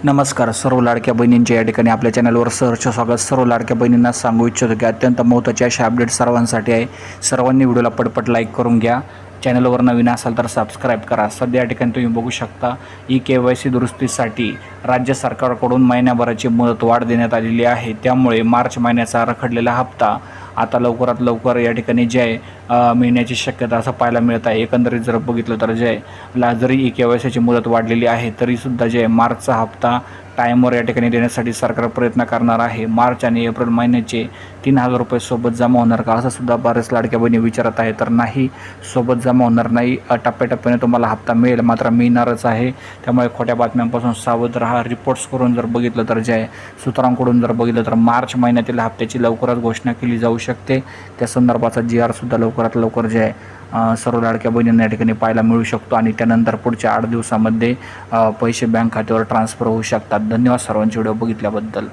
नमस्कार. सर्व लाडक्या बहिणींच्या या ठिकाणी आपल्या चॅनलवर सहर्ष स्वागत. सर्व लाडक्या बहिणींना सांगू इच्छितो की अत्यंत महत्त्वाचे असे अपडेट सर्वांसाठी आहे. सर्वांनी व्हिडिओला पटपट लाईक करून घ्या. चॅनलवर नवीन असाल तर सबस्क्राईब करा. सध्या या ठिकाणी तुम्ही बघू शकता KYC दुरुस्तीसाठी राज्य सरकारकडून महिन्याभराची मुदत वाढ देण्यात आलेली आहे. त्यामुळे मार्च महिन्याचा रखडलेला हप्ता आता लवकरात लवकर या ठिकाणी जे आहे मिळण्याची शक्यता असं पाहायला मिळत आहे. एकंदरीत जर बघितलं तर जे आहे जरी KYCची मुदत वाढलेली आहे तरीसुद्धा जे आहे मार्चचा हप्ता टाईमवर या ठिकाणी देण्यासाठी सरकार प्रयत्न करणार आहे. मार्च आणि एप्रिल महिन्याचे 3,000 रुपये सोबत जमा होणार का असं सुद्धा बरेच लाडक्या बहिणी विचारत आहे. तर नाही, सोबत जमा होणार नाही. टप्प्याटप्प्याने तुम्हाला हप्ता मिळेल, मात्र मिळणारच आहे. त्यामुळे खोट्या बातम्यांपासून सावध राहा. रिपोर्ट्स करून जर बघितलं तर जे आहे सूत्रांकडून जर बघितलं तर मार्च महिन्यातील हप्त्याची लवकरच घोषणा केली जाऊ शकते. त्या संदर्भाचा GR सुद्धा लवकरात लवकर जे आहे सर्व लाडक्या बहिणींना या ठिकाणी पाहायला मिळू शकतो आणि त्यानंतर पुढच्या 8 दिवसामध्ये पैसे बँक खात्यावर ट्रान्सफर होऊ शकतात. धन्यवाद सर्वांचे व्हिडिओ बघितल्याबद्दल.